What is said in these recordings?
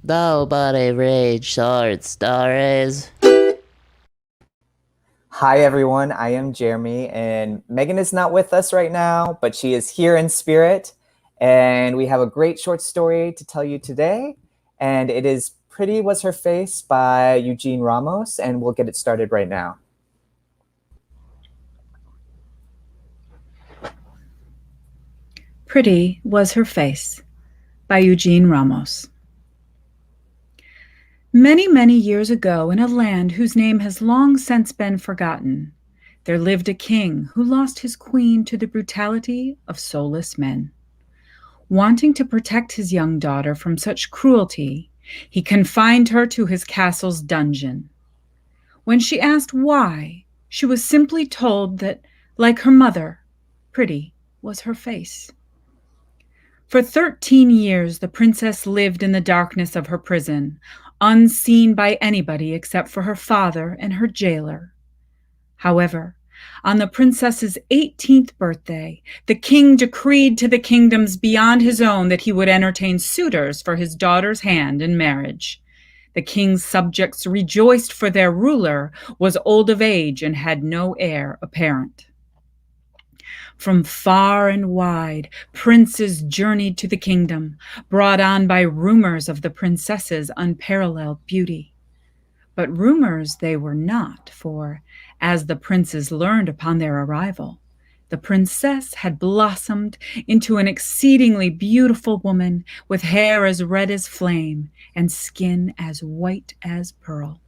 Nobody reads short stories. Hi, everyone. I am Jeremy, and Megan is not with us right now, but she is here in spirit. And we have a great short story to tell you today. And it is Pretty Was Her Face by Eugene Ramos, and we'll get it started right now. Pretty Was Her Face by Eugene Ramos. Many, many years ago, in a land whose name has long since been forgotten, there lived a king who lost his queen to the brutality of soulless men. Wanting to protect his young daughter from such cruelty, he confined her to his castle's dungeon. When she asked why, she was simply told that, like her mother, pretty was her face. For 13 years, the princess lived in the darkness of her prison, unseen by anybody except for her father and her jailer. However, on the princess's 18th birthday, the king decreed to the kingdoms beyond his own that he would entertain suitors for his daughter's hand in marriage. The king's subjects rejoiced, for their ruler was old of age and had no heir apparent. From far and wide, princes journeyed to the kingdom, brought on by rumors of the princess's unparalleled beauty. But rumors they were not, for, as the princes learned upon their arrival, the princess had blossomed into an exceedingly beautiful woman with hair as red as flame and skin as white as pearl.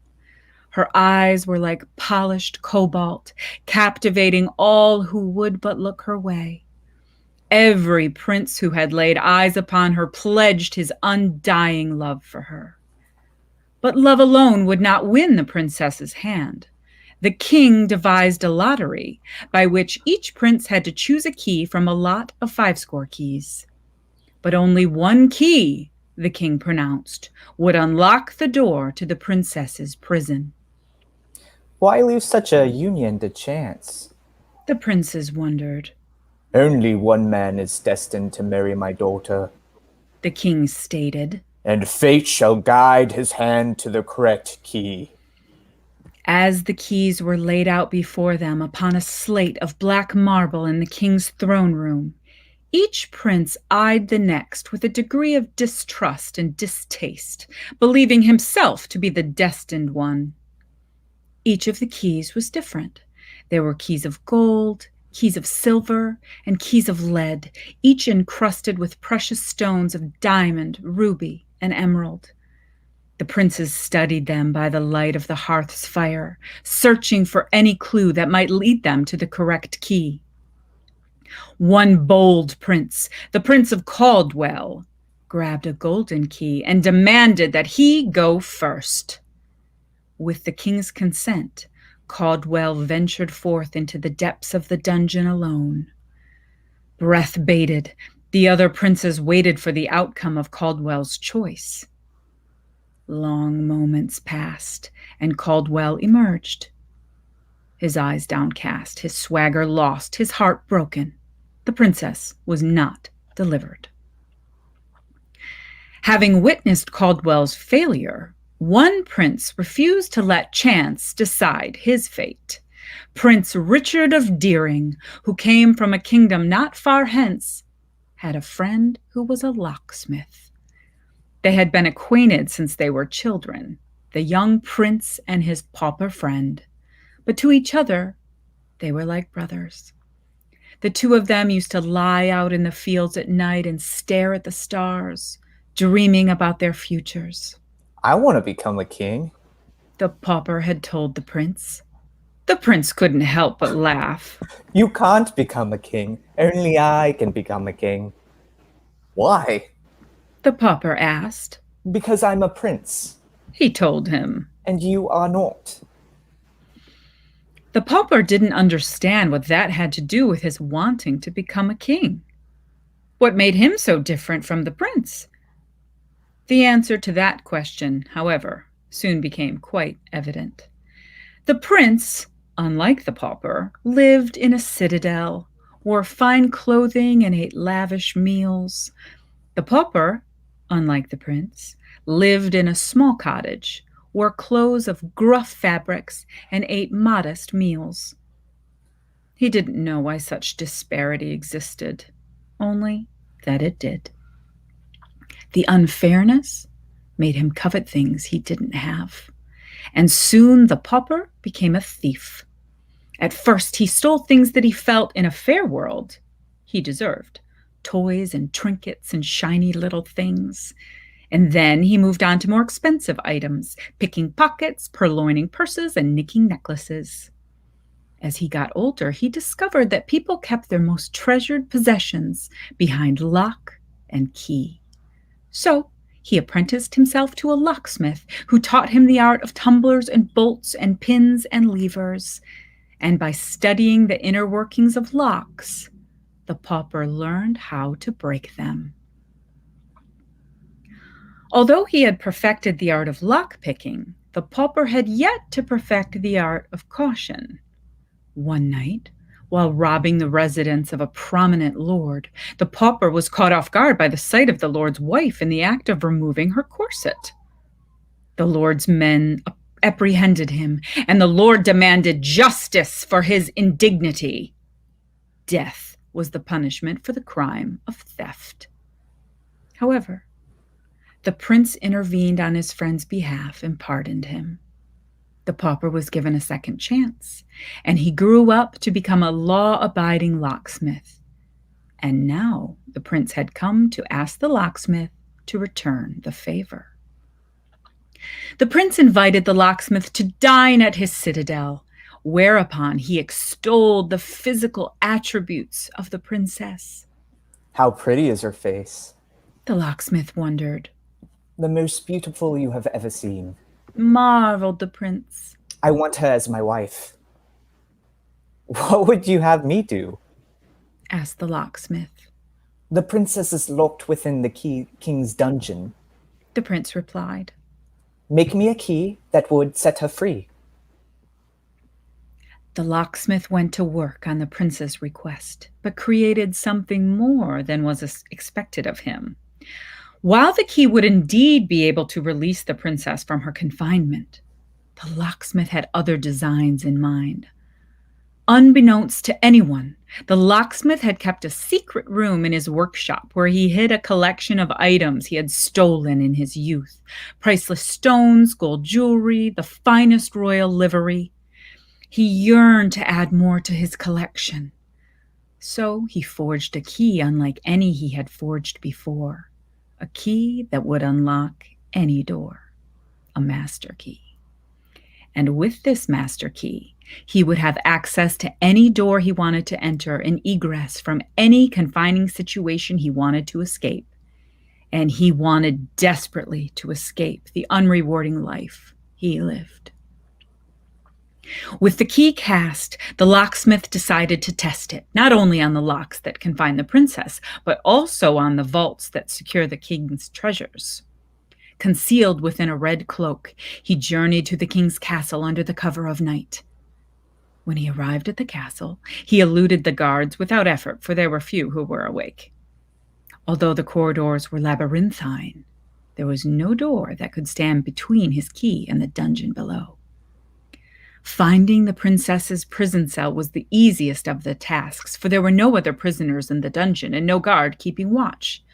Her eyes were like polished cobalt, captivating all who would but look her way. Every prince who had laid eyes upon her pledged his undying love for her. But love alone would not win the princess's hand. The king devised a lottery by which each prince had to choose a key from a lot of 50 keys. But only one key, the king pronounced, would unlock the door to the princess's prison. Why leave such a union to chance? The princes wondered. Only one man is destined to marry my daughter, the king stated, and fate shall guide his hand to the correct key. As the keys were laid out before them upon a slate of black marble in the king's throne room, each prince eyed the next with a degree of distrust and distaste, believing himself to be the destined one. Each of the keys was different. There were keys of gold, keys of silver, and keys of lead, each encrusted with precious stones of diamond, ruby, and emerald. The princes studied them by the light of the hearth's fire, searching for any clue that might lead them to the correct key. One bold prince, the Prince of Caldwell, grabbed a golden key and demanded that he go first. With the king's consent, Caldwell ventured forth into the depths of the dungeon alone. Breath bated, the other princes waited for the outcome of Caldwell's choice. Long moments passed, and Caldwell emerged. His eyes downcast, his swagger lost, his heart broken. The princess was not delivered. Having witnessed Caldwell's failure, one prince refused to let chance decide his fate. Prince Richard of Deering, who came from a kingdom not far hence, had a friend who was a locksmith. They had been acquainted since they were children, the young prince and his pauper friend. But to each other, they were like brothers. The two of them used to lie out in the fields at night and stare at the stars, dreaming about their futures. I want to become a king, the pauper had told the prince. The prince couldn't help but laugh. You can't become a king. Only I can become a king. Why? The pauper asked. Because I'm a prince, he told him. And you are not. The pauper didn't understand what that had to do with his wanting to become a king. What made him so different from the prince? The answer to that question, however, soon became quite evident. The prince, unlike the pauper, lived in a citadel, wore fine clothing, and ate lavish meals. The pauper, unlike the prince, lived in a small cottage, wore clothes of gruff fabrics, and ate modest meals. He didn't know why such disparity existed, only that it did. The unfairness made him covet things he didn't have, and soon the pauper became a thief. At first, he stole things that he felt in a fair world he deserved, toys and trinkets and shiny little things. And then he moved on to more expensive items, picking pockets, purloining purses, and nicking necklaces. As he got older, he discovered that people kept their most treasured possessions behind lock and key. So he apprenticed himself to a locksmith who taught him the art of tumblers and bolts and pins and levers. And by studying the inner workings of locks, the pauper learned how to break them. Although he had perfected the art of lock-picking, the pauper had yet to perfect the art of caution. One night, while robbing the residence of a prominent lord, the pauper was caught off guard by the sight of the lord's wife in the act of removing her corset. The lord's men apprehended him, and the lord demanded justice for his indignity. Death was the punishment for the crime of theft. However, the prince intervened on his friend's behalf and pardoned him. The pauper was given a second chance, and he grew up to become a law-abiding locksmith. And now the prince had come to ask the locksmith to return the favor. The prince invited the locksmith to dine at his citadel, whereupon he extolled the physical attributes of the princess. How pretty is her face? The locksmith wondered. The most beautiful you have ever seen. Marveled the prince. I want her as my wife. What would you have me do? Asked the locksmith. The princess is locked within the king's dungeon. The prince replied. Make me a key that would set her free. The locksmith went to work on the prince's request, but created something more than was expected of him. While the key would indeed be able to release the princess from her confinement, the locksmith had other designs in mind. Unbeknownst to anyone, the locksmith had kept a secret room in his workshop where he hid a collection of items he had stolen in his youth. Priceless stones, gold jewelry, the finest royal livery. He yearned to add more to his collection. So he forged a key unlike any he had forged before. A key that would unlock any door. A master key. And with this master key, he would have access to any door he wanted to enter and egress from any confining situation he wanted to escape. And he wanted desperately to escape the unrewarding life he lived. With the key cast, the locksmith decided to test it, not only on the locks that confine the princess, but also on the vaults that secure the king's treasures. Concealed within a red cloak, he journeyed to the king's castle under the cover of night. When he arrived at the castle, he eluded the guards without effort, for there were few who were awake. Although the corridors were labyrinthine, there was no door that could stand between his key and the dungeon below. Finding the princess's prison cell was the easiest of the tasks, for there were no other prisoners in the dungeon and no guard keeping watch.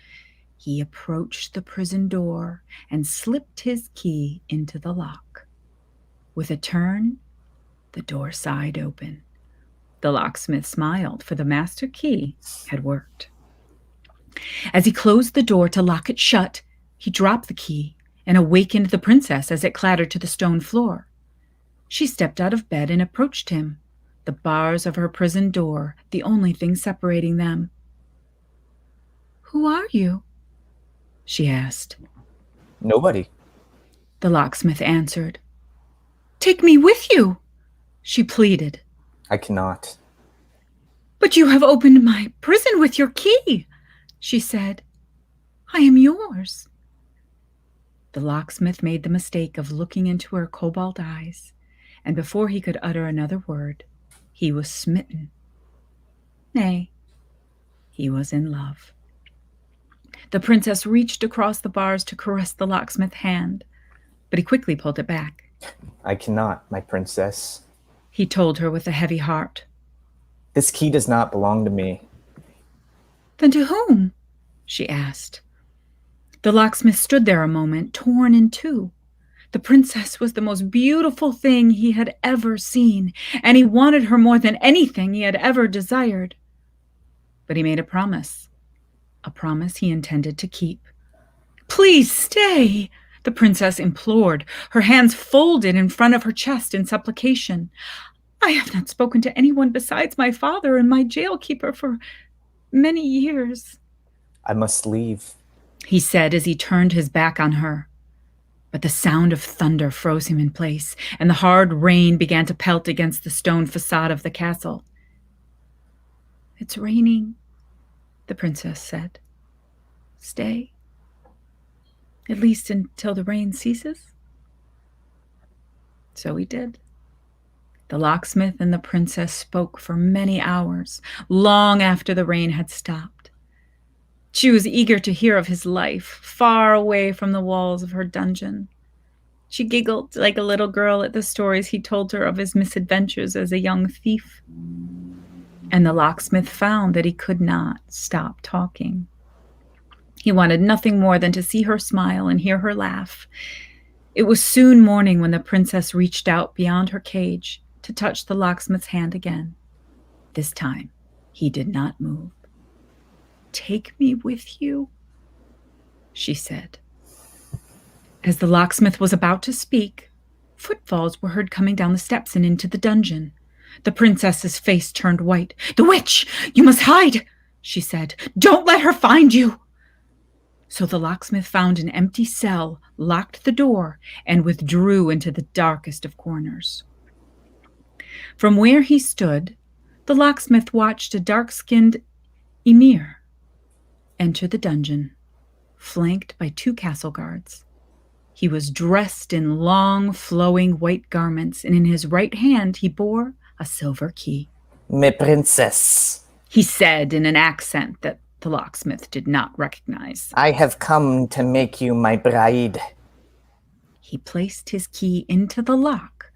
He approached the prison door and slipped his key into the lock. With a turn, the door sighed open. The locksmith smiled, for the master key had worked. As he closed the door to lock it shut, he dropped the key and awakened the princess as it clattered to the stone floor. She stepped out of bed and approached him, the bars of her prison door the only thing separating them. "Who are you?" she asked. Nobody. The locksmith answered. "Take me with you," she pleaded. I cannot. "But you have opened my prison with your key," she said. "I am yours." The locksmith made the mistake of looking into her cobalt eyes, and before he could utter another word, he was smitten. Nay, he was in love. The princess reached across the bars to caress the locksmith's hand, but he quickly pulled it back. I cannot, my princess. He told her with a heavy heart. This key does not belong to me. Then to whom? She asked. The locksmith stood there a moment, torn in two. The princess was the most beautiful thing he had ever seen, and he wanted her more than anything he had ever desired. But he made a promise he intended to keep. Please stay, the princess implored, her hands folded in front of her chest in supplication. I have not spoken to anyone besides my father and my jailkeeper for many years. I must leave, he said as he turned his back on her. But the sound of thunder froze him in place, and the hard rain began to pelt against the stone facade of the castle. It's raining, the princess said. Stay, at least until the rain ceases. So he did. The locksmith and the princess spoke for many hours, long after the rain had stopped. She was eager to hear of his life, far away from the walls of her dungeon. She giggled like a little girl at the stories he told her of his misadventures as a young thief. And the locksmith found that he could not stop talking. He wanted nothing more than to see her smile and hear her laugh. It was soon morning when the princess reached out beyond her cage to touch the locksmith's hand again. This time, he did not move. Take me with you, she said. As the locksmith was about to speak, footfalls were heard coming down the steps and into the dungeon. The princess's face turned white. The witch! You must hide, she said. Don't let her find you. So the locksmith found an empty cell, locked the door, and withdrew into the darkest of corners. From where he stood, the locksmith watched a dark-skinned emir enter the dungeon, flanked by 2 castle guards. He was dressed in long, flowing white garments, and in his right hand he bore a silver key. My princess, he said in an accent that the locksmith did not recognize. I have come to make you my bride. He placed his key into the lock,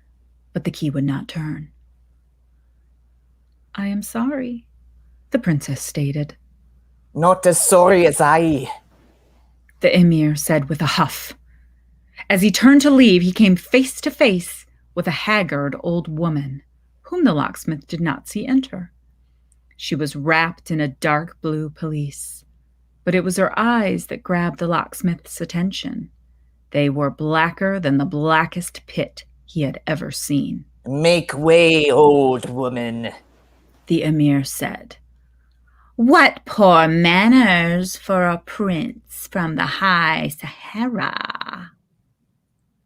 but the key would not turn. I am sorry, the princess stated. Not as sorry as I, the emir said with a huff. As he turned to leave, he came face to face with a haggard old woman, whom the locksmith did not see enter. She was wrapped in a dark blue pelisse, but it was her eyes that grabbed the locksmith's attention. They were blacker than the blackest pit he had ever seen. Make way, old woman, the emir said. What poor manners for a prince from the high Sahara,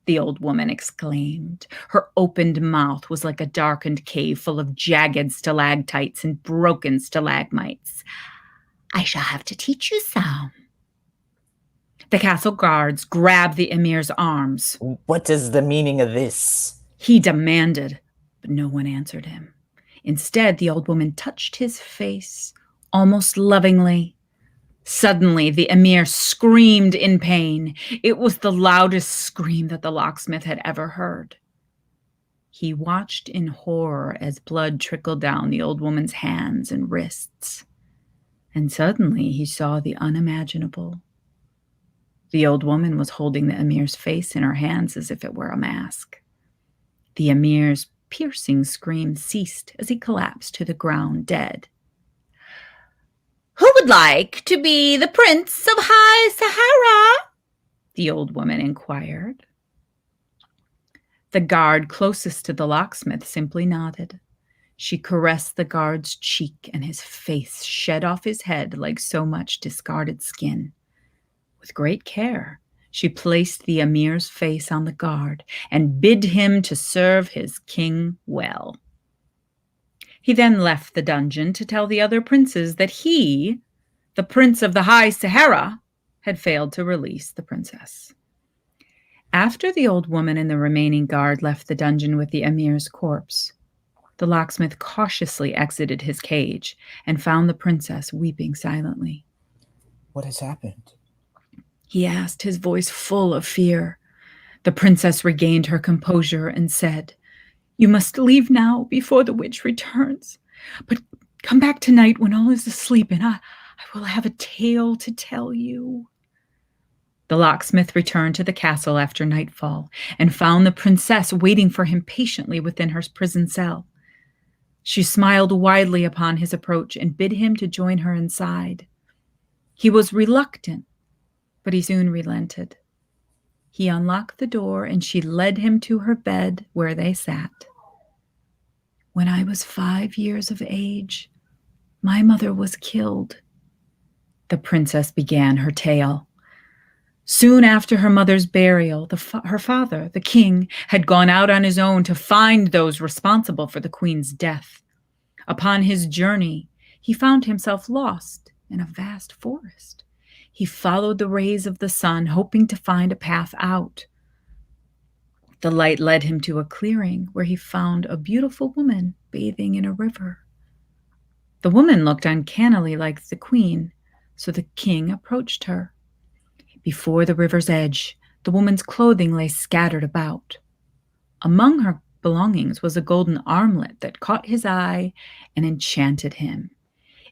the old woman exclaimed. Her opened mouth was like a darkened cave full of jagged stalactites and broken stalagmites. I shall have to teach you some. The castle guards grabbed the emir's arms. What is the meaning of this? He demanded, but no one answered him. Instead, the old woman touched his face, almost lovingly. Suddenly, the emir screamed in pain. It was the loudest scream that the locksmith had ever heard. He watched in horror as blood trickled down the old woman's hands and wrists. And suddenly, he saw the unimaginable. The old woman was holding the emir's face in her hands as if it were a mask. The emir's piercing scream ceased as he collapsed to the ground dead. Who would like to be the Prince of High Sahara? The old woman inquired. The guard closest to the locksmith simply nodded. She caressed the guard's cheek, and his face shed off his head like so much discarded skin. With great care, she placed the emir's face on the guard and bid him to serve his king well. He then left the dungeon to tell the other princes that he, the Prince of the High Sahara, had failed to release the princess. After the old woman and the remaining guard left the dungeon with the emir's corpse, the locksmith cautiously exited his cage and found the princess weeping silently. What has happened? He asked, his voice full of fear. The princess regained her composure and said, "You must leave now before the witch returns. But come back tonight when all is asleep, and I will have a tale to tell you." The locksmith returned to the castle after nightfall and found the princess waiting for him patiently within her prison cell. She smiled widely upon his approach and bid him to join her inside. He was reluctant, but he soon relented. He unlocked the door and she led him to her bed where they sat. "When I was 5 years of age, my mother was killed," the princess began her tale. Soon after her mother's burial, her father, the king, had gone out on his own to find those responsible for the queen's death. Upon his journey, he found himself lost in a vast forest. He followed the rays of the sun, hoping to find a path out. The light led him to a clearing where he found a beautiful woman bathing in a river. The woman looked uncannily like the queen, so the king approached her. Before the river's edge, the woman's clothing lay scattered about. Among her belongings was a golden armlet that caught his eye and enchanted him.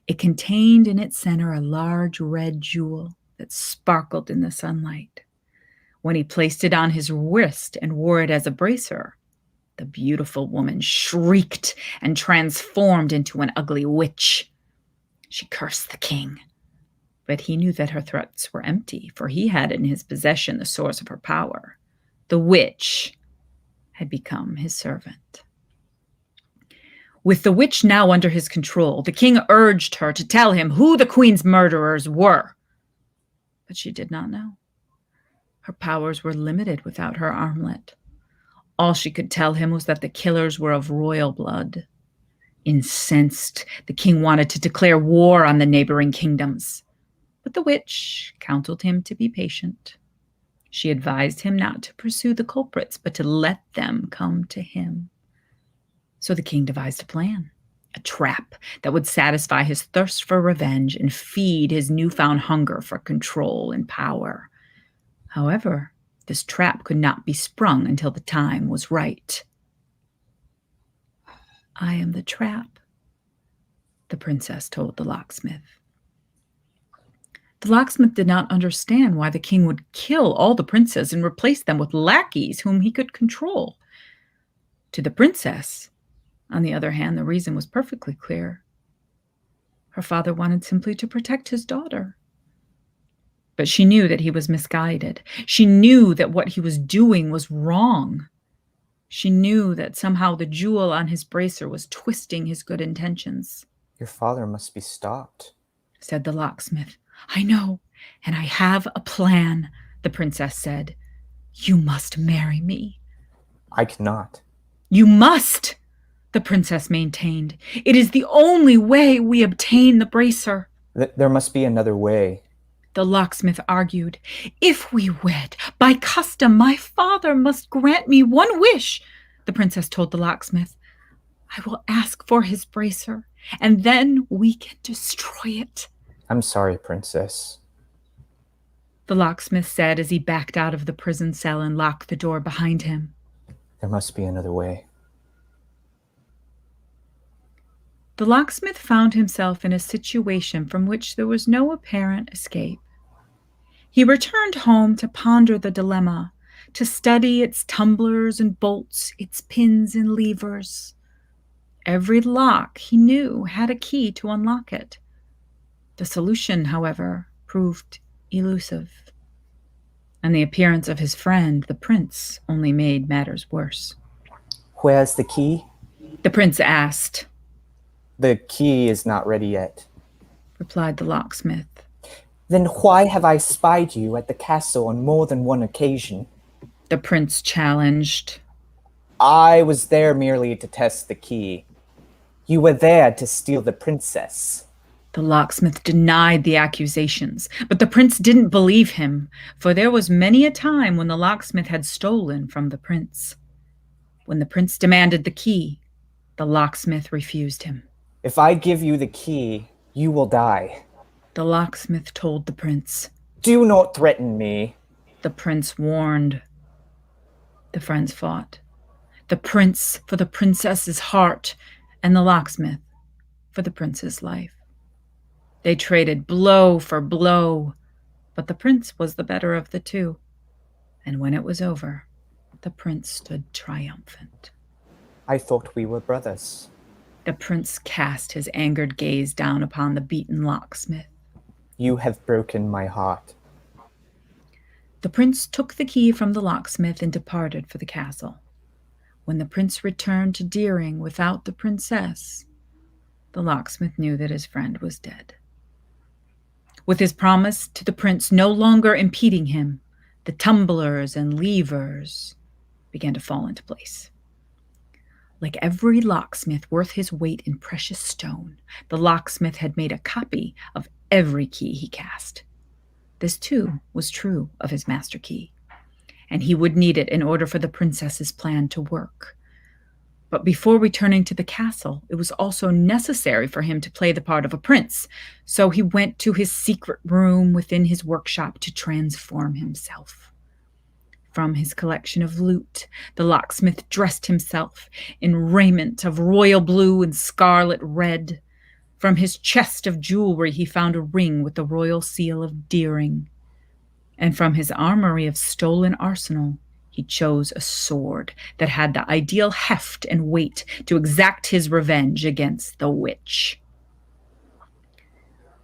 It contained in its center a large red jewel that sparkled in the sunlight. When he placed it on his wrist and wore it as a bracer, the beautiful woman shrieked and transformed into an ugly witch. She cursed the king, but he knew that her threats were empty, for he had in his possession the source of her power. The witch had become his servant. With the witch now under his control, the king urged her to tell him who the queen's murderers were. But she did not know. Her powers were limited without her armlet. All she could tell him was that the killers were of royal blood. Incensed, the king wanted to declare war on the neighboring kingdoms. But the witch counseled him to be patient. She advised him not to pursue the culprits, but to let them come to him. So the king devised a plan, a trap that would satisfy his thirst for revenge and feed his newfound hunger for control and power. However, this trap could not be sprung until the time was right. "I am the trap," the princess told the locksmith. The locksmith did not understand why the king would kill all the princes and replace them with lackeys whom he could control. To the princess, on the other hand, the reason was perfectly clear. Her father wanted simply to protect his daughter. But she knew that he was misguided. She knew that what he was doing was wrong. She knew that somehow the jewel on his bracer was twisting his good intentions. "Your father must be stopped," said the locksmith. "I know, and I have a plan," the princess said. "You must marry me." "I cannot." "You must," the princess maintained. "It is the only way we obtain the bracer." There must be another way," the locksmith argued. "If we wed, by custom, my father must grant me one wish," the princess told the locksmith. "I will ask for his bracer, and then we can destroy it." "I'm sorry, princess," the locksmith said as he backed out of the prison cell and locked the door behind him. "There must be another way." The locksmith found himself in a situation from which there was no apparent escape. He returned home to ponder the dilemma, to study its tumblers and bolts, its pins and levers. Every lock, he knew, had a key to unlock it. The solution, however, proved elusive. And the appearance of his friend, the prince, only made matters worse. "Where's the key?" the prince asked. "The key is not ready yet," replied the locksmith. "Then why have I spied you at the castle on more than one occasion?" the prince challenged. "I was there merely to test the key. You were there to steal the princess." The locksmith denied the accusations, but the prince didn't believe him, for there was many a time when the locksmith had stolen from the prince. When the prince demanded the key, the locksmith refused him. If I give you the key, you will die. The locksmith told the prince. Do not threaten me. The prince warned. The friends fought. The prince for the princess's heart, and the locksmith for the prince's life. They traded blow for blow, but the prince was the better of the two. And when it was over, the prince stood triumphant. I thought we were brothers. The prince cast his angered gaze down upon the beaten locksmith. You have broken my heart. The prince took the key from the locksmith and departed for the castle. When the prince returned to Deering without the princess, the locksmith knew that his friend was dead. With his promise to the prince no longer impeding him, the tumblers and levers began to fall into place. Like every locksmith worth his weight in precious stone, the locksmith had made a copy of every key he cast. This, too, was true of his master key, and he would need it in order for the princess's plan to work. But before returning to the castle, it was also necessary for him to play the part of a prince, so he went to his secret room within his workshop to transform himself. From his collection of loot, the locksmith dressed himself in raiment of royal blue and scarlet red. From his chest of jewelry, he found a ring with the royal seal of Deering. And from his armory of stolen arsenal, he chose a sword that had the ideal heft and weight to exact his revenge against the witch.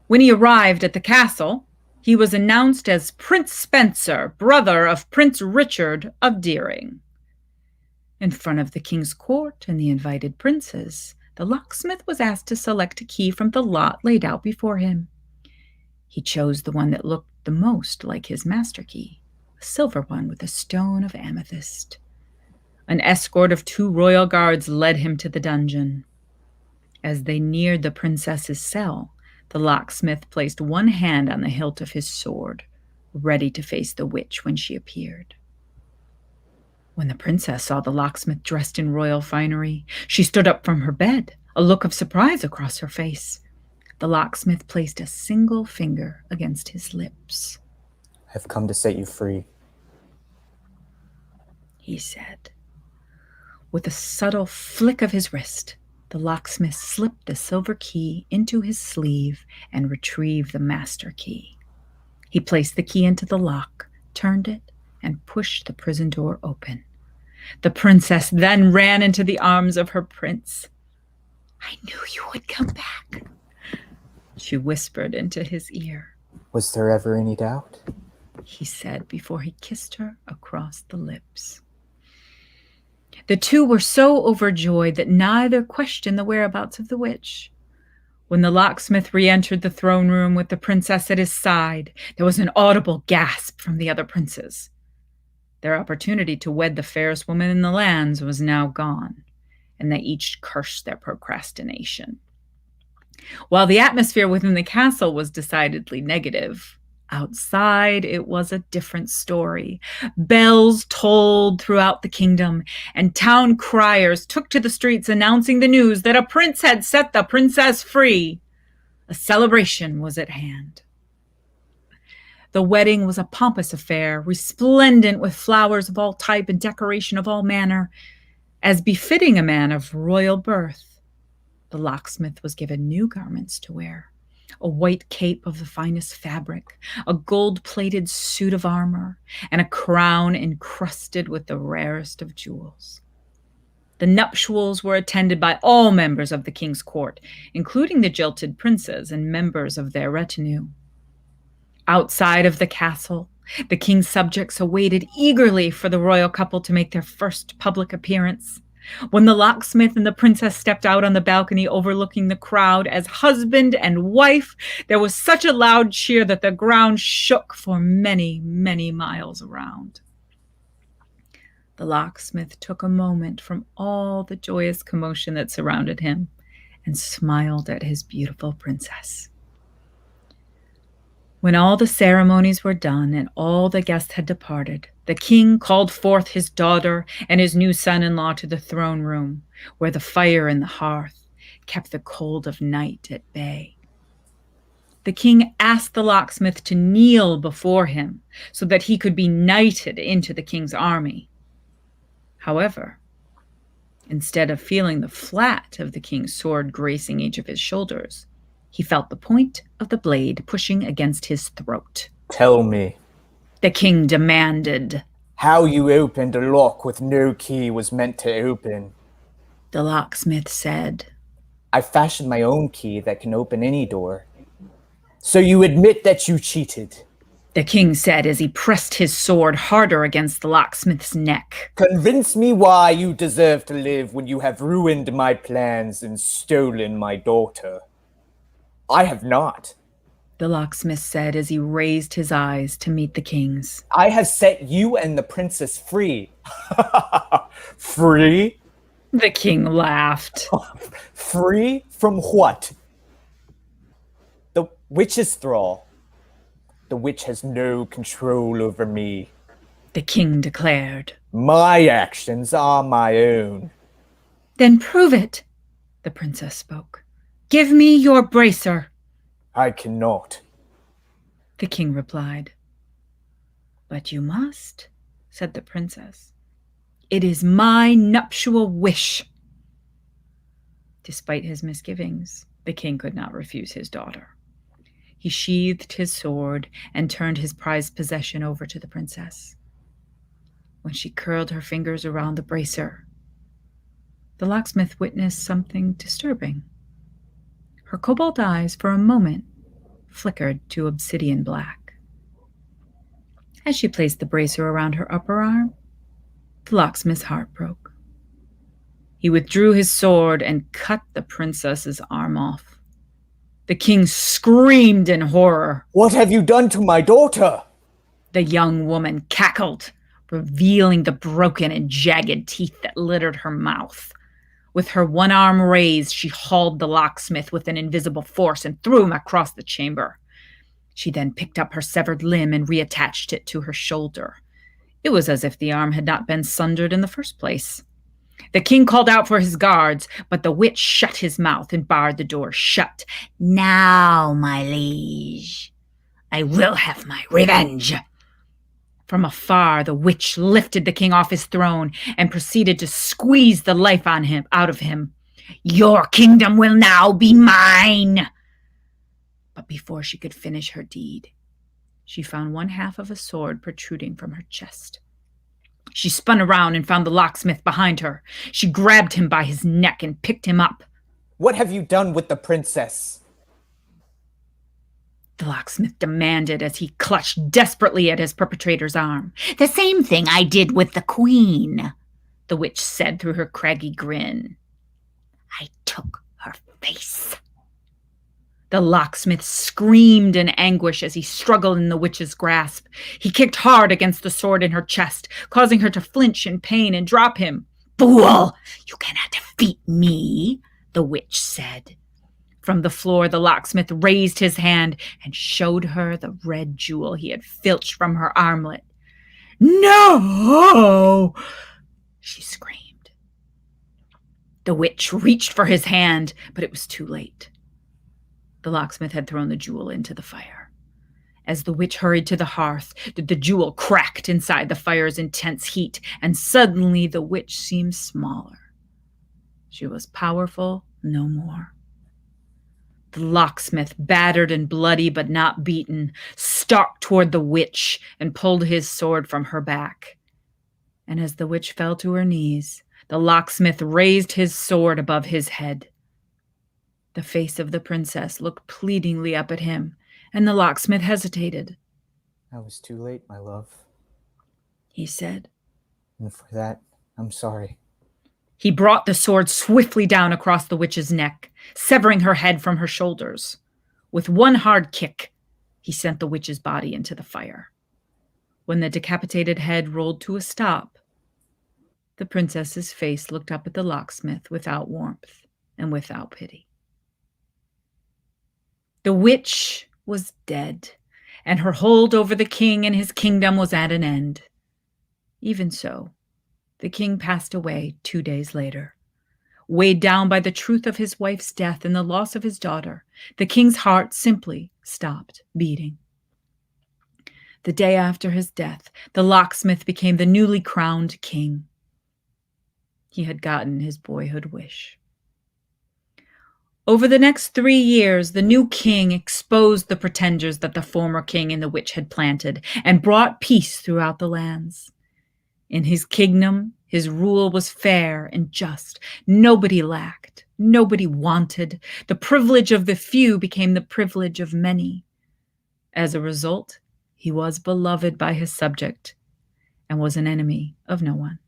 When he arrived at the castle, he was announced as Prince Spencer, brother of Prince Richard of Deering. In front of the king's court and the invited princes, the locksmith was asked to select a key from the lot laid out before him. He chose the one that looked the most like his master key, a silver one with a stone of amethyst. An escort of 2 royal guards led him to the dungeon. As they neared the princess's cell, the locksmith placed one hand on the hilt of his sword, ready to face the witch when she appeared. When the princess saw the locksmith dressed in royal finery, she stood up from her bed, a look of surprise across her face. The locksmith placed a single finger against his lips. I've come to set you free, he said. With a subtle flick of his wrist, the locksmith slipped the silver key into his sleeve and retrieved the master key. He placed the key into the lock, turned it, and pushed the prison door open. The princess then ran into the arms of her prince. "I knew you would come back," she whispered into his ear. Was there ever any doubt? He said before he kissed her across the lips. The two were so overjoyed that neither questioned the whereabouts of the witch. When the locksmith re-entered the throne room with the princess at his side, there was an audible gasp from the other princes. Their opportunity to wed the fairest woman in the lands was now gone, and they each cursed their procrastination. While the atmosphere within the castle was decidedly negative, outside it was a different story. Bells tolled throughout the kingdom, and town criers took to the streets announcing the news that a prince had set the princess free. A celebration was at hand. The wedding was a pompous affair, resplendent with flowers of all type and decoration of all manner, as befitting a man of royal birth. The locksmith was given new garments to wear, a white cape of the finest fabric, a gold-plated suit of armor, and a crown encrusted with the rarest of jewels. The nuptials were attended by all members of the king's court, including the jilted princes and members of their retinue. Outside of the castle, the king's subjects awaited eagerly for the royal couple to make their first public appearance. When the locksmith and the princess stepped out on the balcony overlooking the crowd as husband and wife, there was such a loud cheer that the ground shook for many, many miles around. The locksmith took a moment from all the joyous commotion that surrounded him and smiled at his beautiful princess. When all the ceremonies were done and all the guests had departed, the king called forth his daughter and his new son-in-law to the throne room, where the fire in the hearth kept the cold of night at bay. The king asked the locksmith to kneel before him so that he could be knighted into the king's army. However, instead of feeling the flat of the king's sword gracing each of his shoulders, he felt the point of the blade pushing against his throat. Tell me, the king demanded. How you opened a lock with no key was meant to open. The locksmith said, I fashioned my own key that can open any door. So you admit that you cheated? The king said as he pressed his sword harder against the locksmith's neck. Convince me why you deserve to live when you have ruined my plans and stolen my daughter. I have not. The locksmith said as he raised his eyes to meet the king's. I have set you and the princess free. Free? The king laughed. Free from what? The witch's thrall. The witch has no control over me. The king declared. My actions are my own. Then prove it, the princess spoke. Give me your bracer. I cannot. The king replied. But you must, said the princess. It is my nuptial wish. Despite his misgivings, the king could not refuse his daughter. He sheathed his sword and turned his prized possession over to the princess. When she curled her fingers around the bracer, the locksmith witnessed something disturbing. Her cobalt eyes, for a moment, flickered to obsidian black. As she placed the bracer around her upper arm, the locksmith's heart broke. He withdrew his sword and cut the princess's arm off. The king screamed in horror. What have you done to my daughter? The young woman cackled, revealing the broken and jagged teeth that littered her mouth. With her one arm raised, she hauled the locksmith with an invisible force and threw him across the chamber. She then picked up her severed limb and reattached it to her shoulder. It was as if the arm had not been sundered in the first place. The king called out for his guards, but the witch shut his mouth and barred the door shut. Now, my liege, I will have my revenge. From afar, the witch lifted the king off his throne and proceeded to squeeze the life out of him. Your kingdom will now be mine. But before she could finish her deed, she found one half of a sword protruding from her chest. She spun around and found the locksmith behind her. She grabbed him by his neck and picked him up. What have you done with the princess? The locksmith demanded as he clutched desperately at his perpetrator's arm. The same thing I did with the queen, the witch said through her craggy grin. I took her face. The locksmith screamed in anguish as he struggled in the witch's grasp. He kicked hard against the sword in her chest, causing her to flinch in pain and drop him. Fool! You cannot defeat me, the witch said. From the floor, the locksmith raised his hand and showed her the red jewel he had filched from her armlet. No! She screamed. The witch reached for his hand, but it was too late. The locksmith had thrown the jewel into the fire. As the witch hurried to the hearth, the jewel cracked inside the fire's intense heat, and suddenly the witch seemed smaller. She was powerful no more. The locksmith, battered and bloody but not beaten, stalked toward the witch and pulled his sword from her back. And as the witch fell to her knees, the locksmith raised his sword above his head. The face of the princess looked pleadingly up at him, and the locksmith hesitated. I was too late, my love, he said. And for that, I'm sorry. He brought the sword swiftly down across the witch's neck, severing her head from her shoulders. With one hard kick, he sent the witch's body into the fire. When the decapitated head rolled to a stop, the princess's face looked up at the locksmith without warmth and without pity. The witch was dead, and her hold over the king and his kingdom was at an end. Even so, the king passed away 2 days later. Weighed down by the truth of his wife's death and the loss of his daughter, the king's heart simply stopped beating. The day after his death, the locksmith became the newly crowned king. He had gotten his boyhood wish. Over the next 3 years, the new king exposed the pretenders that the former king and the witch had planted and brought peace throughout the lands. In his kingdom, his rule was fair and just. Nobody lacked. Nobody wanted. The privilege of the few became the privilege of many. As a result, he was beloved by his subject and was an enemy of no one.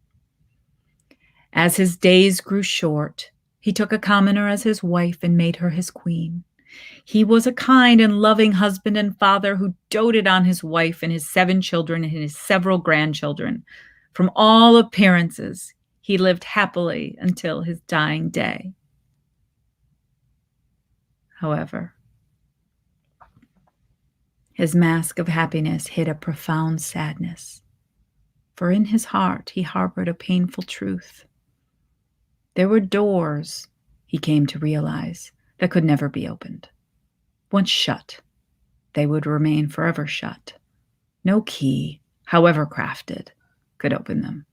As his days grew short, he took a commoner as his wife and made her his queen. He was a kind and loving husband and father who doted on his wife and his 7 children and his several grandchildren. From all appearances, he lived happily until his dying day. However, his mask of happiness hid a profound sadness, for in his heart he harbored a painful truth. There were doors, he came to realize, that could never be opened. Once shut, they would remain forever shut. No key, however crafted, could open them.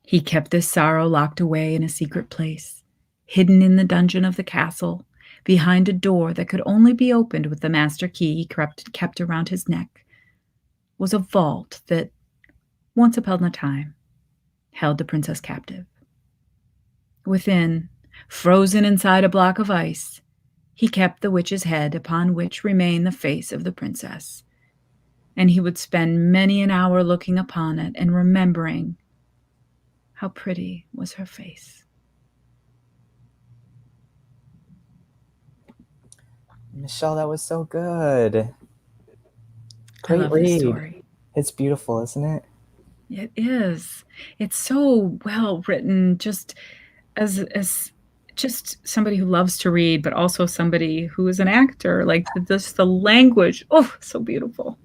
He kept this sorrow locked away in a secret place, hidden in the dungeon of the castle, behind a door that could only be opened with the master key he kept around his neck, was a vault that, once upon a time, held the princess captive. Within, frozen inside a block of ice, he kept the witch's head upon which remained the face of the princess, and he would spend many an hour looking upon it and remembering how pretty was her face. Michelle, that was so good. I Great love this read. story. It's beautiful, isn't it? It is. It's so well written, just as just somebody who loves to read, but also somebody who is an actor. Like just the language, oh, so beautiful.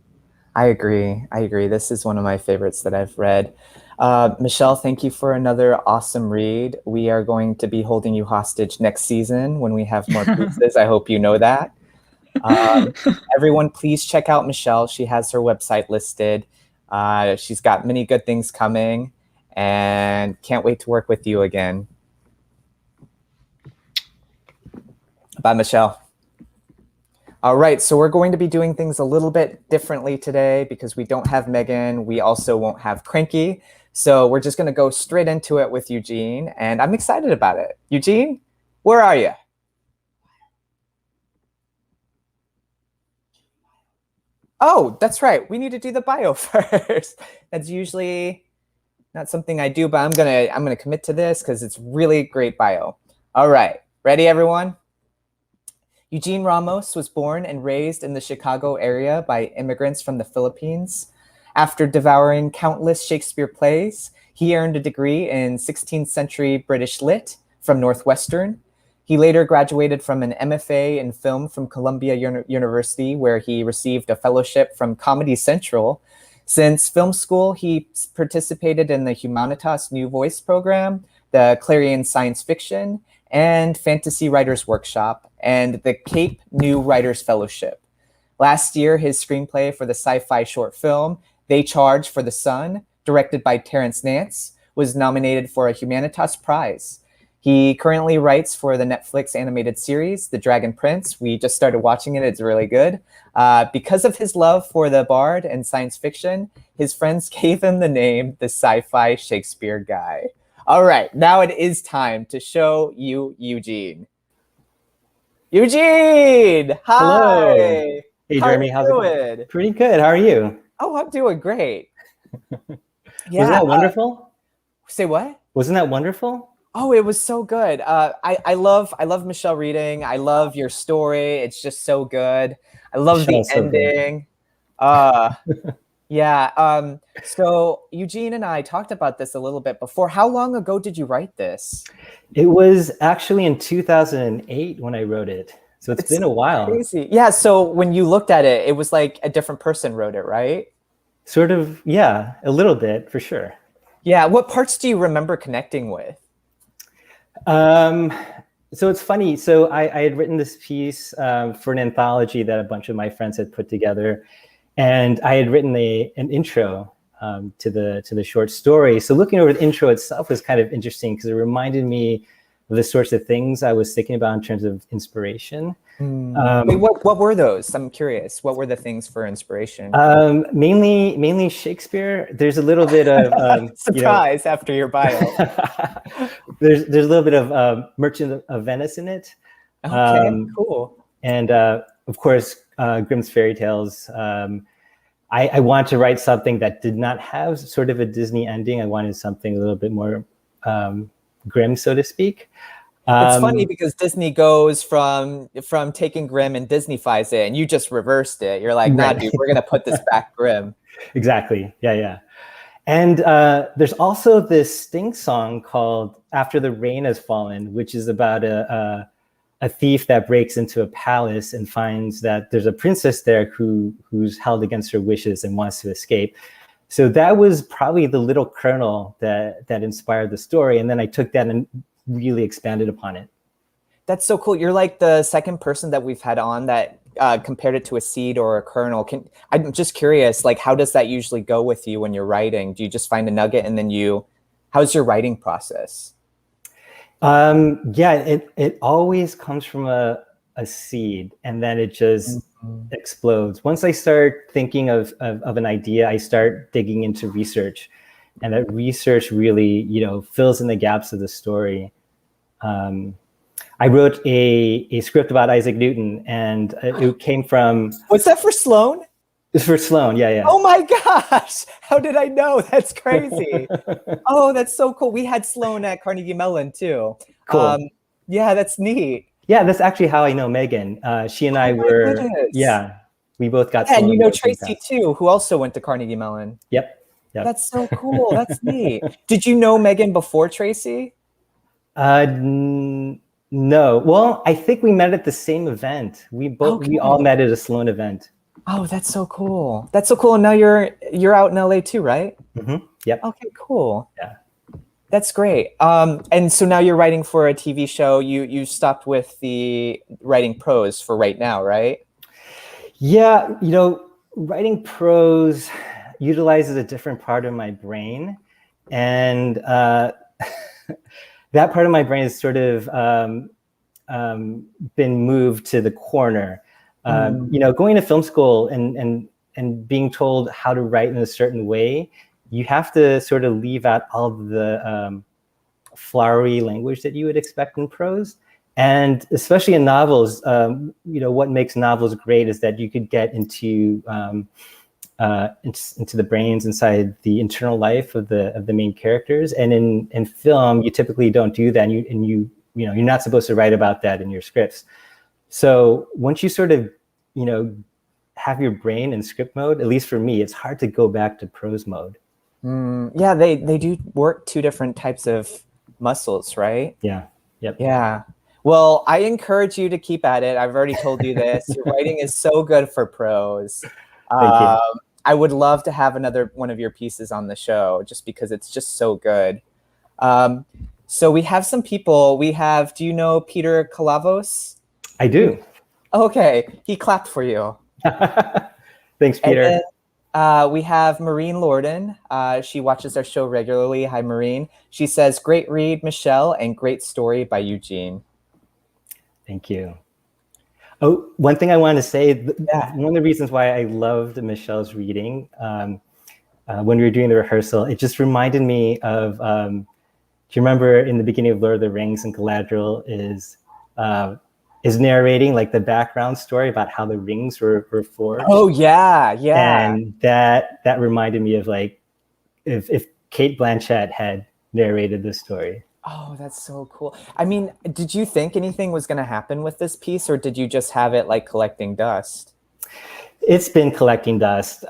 I agree. This is one of my favorites that I've read. Michelle, thank you for another awesome read. We are going to be holding you hostage next season when we have more pieces. I hope you know that. Everyone, please check out Michelle. She has her website listed. She's got many good things coming, and can't wait to work with you again. Bye, Michelle. All right, so we're going to be doing things a little bit differently today because we don't have Megan. We also won't have Cranky. So we're just going to go straight into it with Eugene, and I'm excited about it. Eugene, where are you? Oh, that's right. We need to do the bio first. That's usually not something I do, but I'm gonna commit to this because it's really great bio. All right, ready, everyone? Eugene Ramos was born and raised in the Chicago area by immigrants from the Philippines. After devouring countless Shakespeare plays, he earned a degree in 16th century British Lit from Northwestern. He later graduated from an MFA in film from Columbia University, where he received a fellowship from Comedy Central. Since film school, he participated in the Humanitas New Voice program, the Clarion Science Fiction and Fantasy Writers Workshop, and the Cape New Writers Fellowship. Last year, his screenplay for the sci-fi short film, They Charge for the Sun, directed by Terrence Nance, was nominated for a Humanitas Prize. He currently writes for the Netflix animated series, The Dragon Prince. We just started watching it. It's really good. Because of his love for the Bard and science fiction, his friends gave him the name the Sci-Fi Shakespeare Guy. All right, now it is time to show you Eugene. Eugene! Hi! Hello. Hey, How Jeremy. are How's you it going? doing? Pretty good. How are you? Oh, I'm doing great. Wasn't that wonderful? Say what? Wasn't that wonderful? Oh, it was so good. I love Michelle reading. I love your story. It's just so good. I love Michelle's the so good. ending. Yeah. So Eugene and I talked about this a little bit before. How long ago did you write this? It was actually in 2008 when I wrote it. So it's been a while. Crazy. Yeah. So when you looked at it, it was like a different person wrote it, right? Sort of, yeah, a little bit for sure. Yeah. What parts do you remember connecting with? So it's funny. So I had written this piece for an anthology that a bunch of my friends had put together, and I had written an intro to the short story. So looking over the intro itself was kind of interesting because it reminded me of the sorts of things I was thinking about in terms of inspiration. Wait, what were those? I'm curious. What were the things for inspiration? Mainly Shakespeare. There's a little bit of surprise after your bio. there's a little bit of Merchant of Venice in it. Okay, cool. And of course, Grimm's fairy tales. I want to write something that did not have sort of a Disney ending. I wanted something a little bit more grim, so to speak. It's funny because Disney goes from taking Grimm and Disneyfies it, and you just reversed it. You're like, nah, dude, we're gonna put this back Grimm. Exactly. Yeah. And there's also this Sting song called "After the Rain Has Fallen," which is about a thief that breaks into a palace and finds that there's a princess there who's held against her wishes and wants to escape. So that was probably the little kernel that inspired the story, and then I took that and really expanded upon it. That's so cool. You're like the second person that we've had on that compared it to a seed or a kernel. I'm just curious, like, how does that usually go with you when you're writing? Do you just find a nugget and then how's your writing process? Yeah, it always comes from a seed, and then it just explodes. Once I start thinking of an idea, I start digging into research, and that research really, fills in the gaps of the story. I wrote a script about Isaac Newton, and it came from... Was that for Sloan? It's for Sloan, yeah. Oh my gosh! How did I know? That's crazy. Oh, that's so cool. We had Sloan at Carnegie Mellon too. Cool. Yeah, that's neat. Yeah, that's actually how I know Megan. She and I were... Goodness. Yeah, we both got... Yeah, and you know Tracy too, who also went to Carnegie Mellon. Yep. That's so cool. That's neat. Did you know Megan before Tracy? No. Well, I think we met at the same event. We all met at a Sloan event. Oh, that's so cool. That's so cool. And now you're out in LA too, right? Mm-hmm. Yep. Okay, cool. Yeah. That's great. And so now you're writing for a TV show. You stopped with the writing prose for right now, right? Yeah, writing prose utilizes a different part of my brain, and that part of my brain has sort of been moved to the corner. Going to film school and being told how to write in a certain way, you have to sort of leave out all of the flowery language that you would expect in prose. And especially in novels, what makes novels great is that you could get into the brains inside the internal life of the main characters. And in film, you typically don't do that, and you're not supposed to write about that in your scripts. So once you sort of have your brain in script mode, at least for me, it's hard to go back to prose mode. Yeah, they do work two different types of muscles, right? Yeah. Yep. Yeah. Well, I encourage you to keep at it. I've already told you this. Your writing is so good for prose. Thank you. I would love to have another one of your pieces on the show just because it's just so good. So we have some people. Do you know Peter Kalavos? I do. Okay, he clapped for you. Thanks, Peter. And then, we have Maureen Lorden. She watches our show regularly. Hi, Maureen. She says, great read, Michelle, and great story by Eugene. Thank you. Oh, one thing I wanted to say, one of the reasons why I loved Michelle's reading when we were doing the rehearsal, it just reminded me of, do you remember in the beginning of Lord of the Rings, and Galadriel is narrating like the background story about how the rings were forged? Oh, yeah. And that reminded me of like, if Cate Blanchett had narrated this story. Oh, that's so cool. I mean, did you think anything was going to happen with this piece, or did you just have it like collecting dust? It's been collecting dust.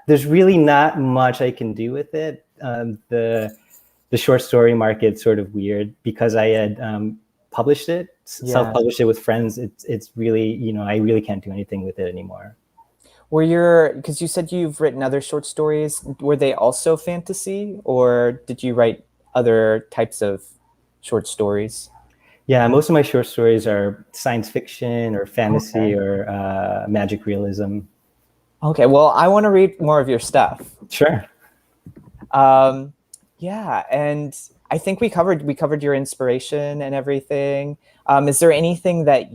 There's really not much I can do with it. The short story market's sort of weird because I had published it. Yeah. self-published it with friends, it's really, I really can't do anything with it anymore. Because you said you've written other short stories, were they also fantasy, or did you write other types of short stories? Yeah, most of my short stories are science fiction or fantasy Okay. or magic realism. Okay, well, I want to read more of your stuff. Sure. Yeah, and I think we covered your inspiration and everything. Is there anything that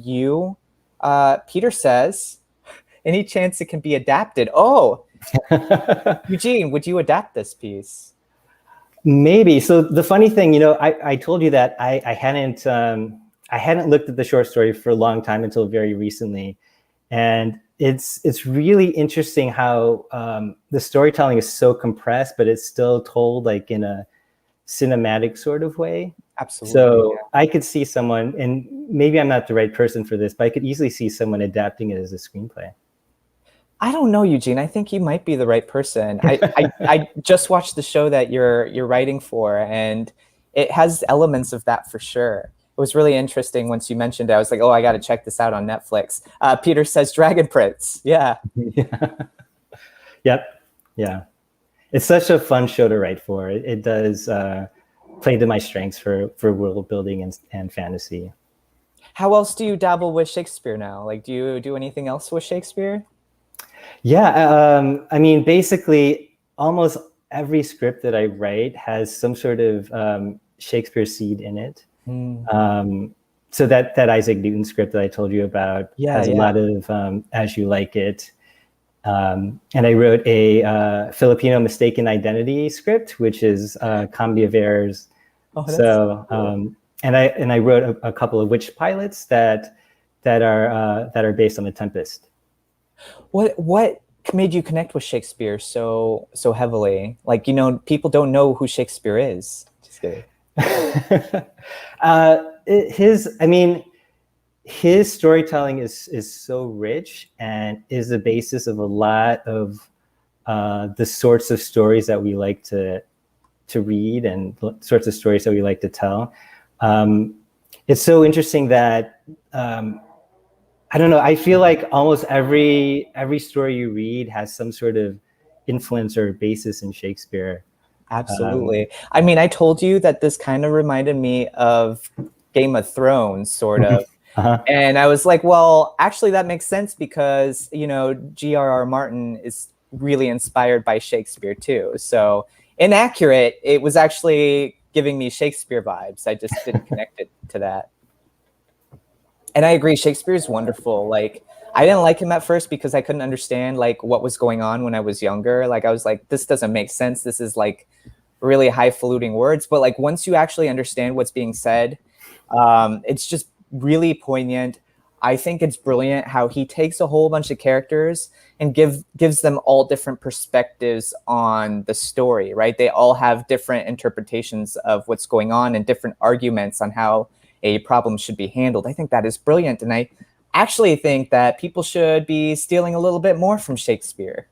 Peter says, any chance it can be adapted? Oh, Eugene, would you adapt this piece? Maybe. So the funny thing, I told you that I hadn't looked at the short story for a long time until very recently, and it's really interesting how the storytelling is so compressed, but it's still told like in a cinematic sort of way. Absolutely. So Yeah. I could see someone, and maybe I'm not the right person for this, but I could easily see someone adapting it as a screenplay. I don't know, Eugene. I think you might be the right person. I just watched the show that you're writing for, and it has elements of that for sure. It was really interesting once you mentioned it. I was like, oh, I got to check this out on Netflix. Peter says Dragon Prince. Yeah. Yeah. Yep. Yeah. It's such a fun show to write for. It does play to my strengths for world building and fantasy. How else do you dabble with Shakespeare now? Like, do you do anything else with Shakespeare? Yeah. I mean, basically, almost every script that I write has some sort of Shakespeare seed in it. So that Isaac Newton script that I told you about has a lot of As You Like It. And I wrote a Filipino mistaken identity script, which is comedy of errors. Oh, that's So, cool. and I wrote a couple of witch pilots that are based on The Tempest. What made you connect with Shakespeare so heavily? Like, people don't know who Shakespeare is. Just kidding. His storytelling is so rich and is the basis of a lot of the sorts of stories that we like to read and sorts of stories that we like to tell. It's so interesting that I don't know. I feel like almost every story you read has some sort of influence or basis in Shakespeare. Absolutely. I mean, I told you that this kind of reminded me of Game of Thrones, sort of. Uh-huh. And I was like, well, actually, that makes sense because, G.R.R. Martin is really inspired by Shakespeare, too. So inaccurate, it was actually giving me Shakespeare vibes. I just didn't connect it to that. And I agree, Shakespeare is wonderful. Like, I didn't like him at first because I couldn't understand like what was going on when I was younger. Like, I was like, this doesn't make sense. This is like really highfalutin words. But like once you actually understand what's being said, it's just really poignant. I think it's brilliant how he takes a whole bunch of characters and gives them all different perspectives on the story, right? They all have different interpretations of what's going on and different arguments on how a problem should be handled. I think that is brilliant. And I actually think that people should be stealing a little bit more from Shakespeare.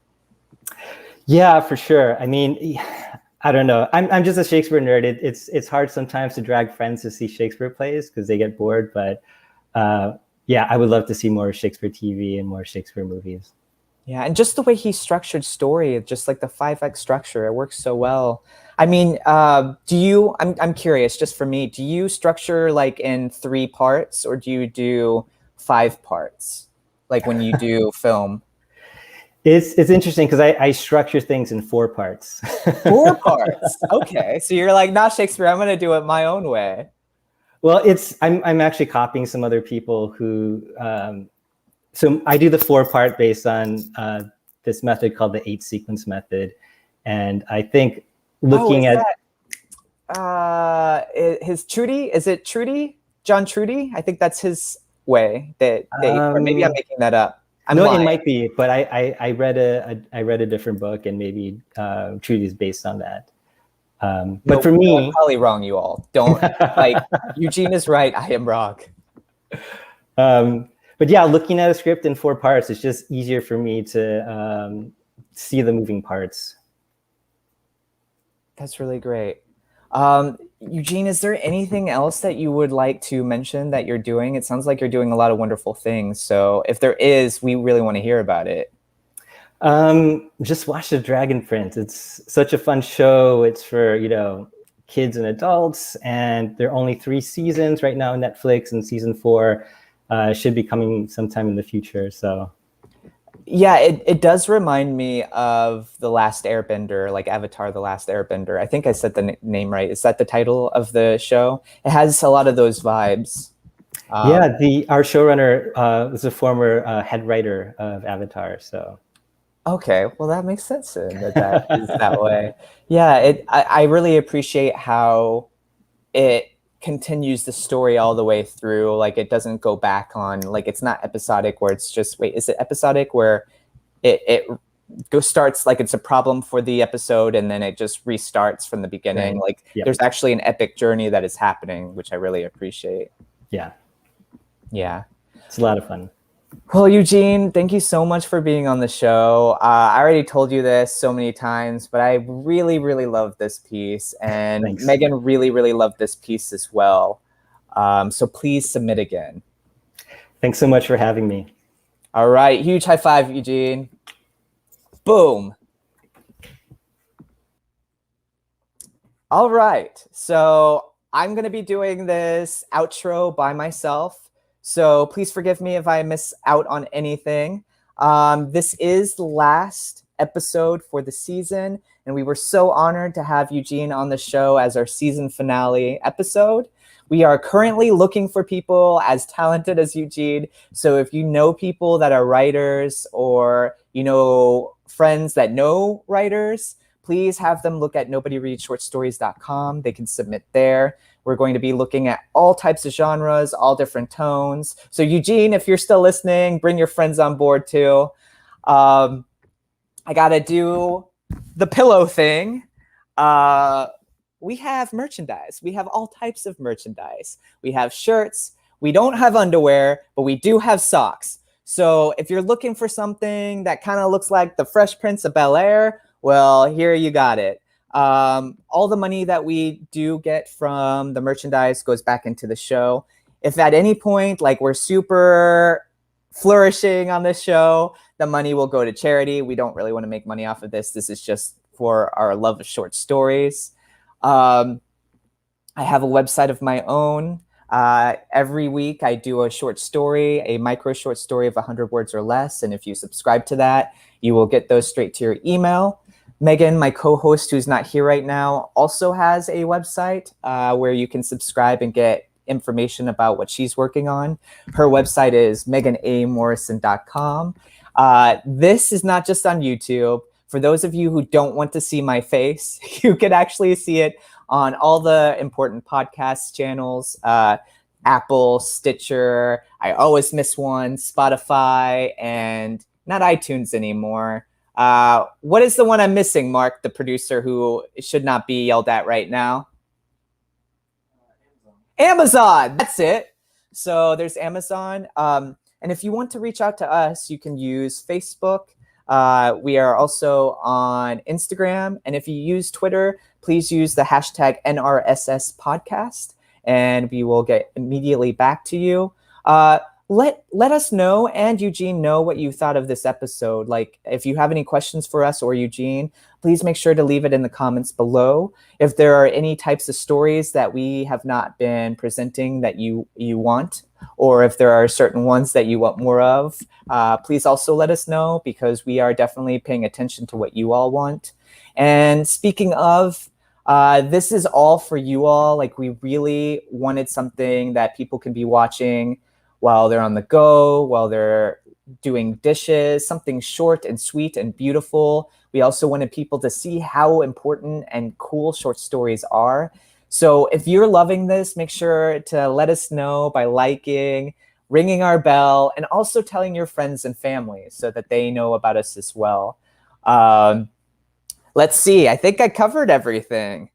Yeah, for sure. I mean, I don't know. I'm just a Shakespeare nerd. It's hard sometimes to drag friends to see Shakespeare plays because they get bored. But yeah, I would love to see more Shakespeare TV and more Shakespeare movies. Yeah, and just the way he structured story, just like the 5X structure, it works so well. I mean, I'm curious, just for me, do you structure like in 3 parts or do you do 5 parts? Like when you do film? It's interesting because I structure things in 4 parts. 4 parts. Okay. So you're like, not Shakespeare, I'm going to do it my own way. Well, I'm actually copying some other people who, so I do the 4-part based on this method called the 8 sequence method. And I think looking at his Trudy, is it Trudy? John Trudy? I think that's his way or maybe I'm making that up. It might be, but I read a different book and maybe Trudy is based on that. But for me, I'm probably wrong. You all don't like Eugene is right. I am wrong. But yeah, looking at a script in 4 parts, it's just easier for me to see the moving parts. That's really great. Eugene, is there anything else that you would like to mention that you're doing? It sounds like you're doing a lot of wonderful things. So if there is, we really want to hear about it. Just watch The Dragon Prince. It's such a fun show. It's for, kids and adults, and there are only 3 seasons right now on Netflix, and season 4 should be coming sometime in the future. So yeah, it does remind me of The Last Airbender, like Avatar, The Last Airbender. I think I said the name right. Is that the title of the show? It has a lot of those vibes. Yeah, our showrunner was a former head writer of Avatar. So okay, well that makes sense then, that is that way. Yeah, I really appreciate how it continues the story all the way through. Like it doesn't go back on, like it's not episodic where it's just, wait, is it episodic where it starts like it's a problem for the episode and then it just restarts from the beginning? Right. Like Yep. there's actually an epic journey that is happening, which I really appreciate. Yeah, Yeah. it's a lot of fun. Well, Eugene, thank you so much for being on the show. I already told you this so many times, but I really, really love this piece. And Thanks. Megan really, really loved this piece as well. So please submit again. Thanks so much for having me. All right. Huge high five, Eugene. Boom. All right. So I'm going to be doing this outro by myself. So please forgive me if I miss out on anything. This is the last episode for the season, and we were so honored to have Eugene on the show as our season finale episode. We are currently looking for people as talented as Eugene. So if you know people that are writers or friends that know writers, please have them look at nobodyreadshortstories.com. They can submit there. We're going to be looking at all types of genres, all different tones. So Eugene, if you're still listening, bring your friends on board too. I got to do the pillow thing. We have merchandise. We have all types of merchandise. We have shirts. We don't have underwear, but we do have socks. So if you're looking for something that kind of looks like the Fresh Prince of Bel-Air, well, here you got it. All the money that we do get from the merchandise goes back into the show. If at any point, like we're super flourishing on this show, the money will go to charity. We don't really want to make money off of this. This is just for our love of short stories. I have a website of my own. Every week I do a short story, a micro short story of 100 words or less. And if you subscribe to that, you will get those straight to your email. Megan, my co-host who's not here right now, also has a website where you can subscribe and get information about what she's working on. Her website is meganamorrison.com. This is not just on YouTube. For those of you who don't want to see my face, you can actually see it on all the important podcast channels, Apple, Stitcher, I always miss one, Spotify, and not iTunes anymore. What is the one I'm missing, Mark, the producer who should not be yelled at right now? Amazon, that's it. So there's Amazon. And if you want to reach out to us, you can use Facebook. We are also on Instagram. And if you use Twitter, please use the hashtag NRSS podcast, and we will get immediately back to you. Let us know and Eugene know what you thought of this episode. Like if you have any questions for us or Eugene, please make sure to leave it in the comments below. If there are any types of stories that we have not been presenting that you want, or if there are certain ones that you want more of, please also let us know, because we are definitely paying attention to what you all want. And speaking of, this is all for you all. Like we really wanted something that people can be watching while they're on the go, while they're doing dishes, something short and sweet and beautiful. We also wanted people to see how important and cool short stories are. So if you're loving this, make sure to let us know by liking, ringing our bell, and also telling your friends and family so that they know about us as well. Let's see, I think I covered everything.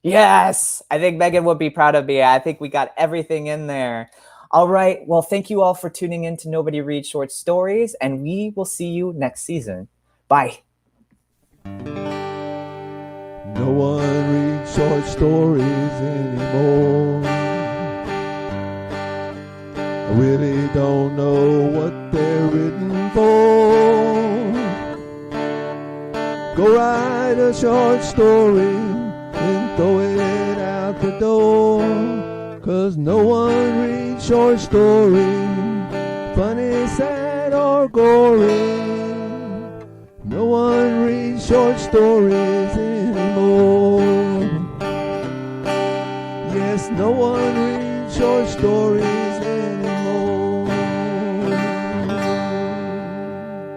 Yes, I think Megan would be proud of me. I think we got everything in there. All right, well, thank you all for tuning in to Nobody Reads Short Stories, and we will see you next season. Bye. No one reads short stories anymore. I really don't know what they're written for. Go write a short story and throw it out the door. 'Cause no one reads short stories, funny, sad, or gory. No one reads short stories anymore. Yes, no one reads short stories anymore.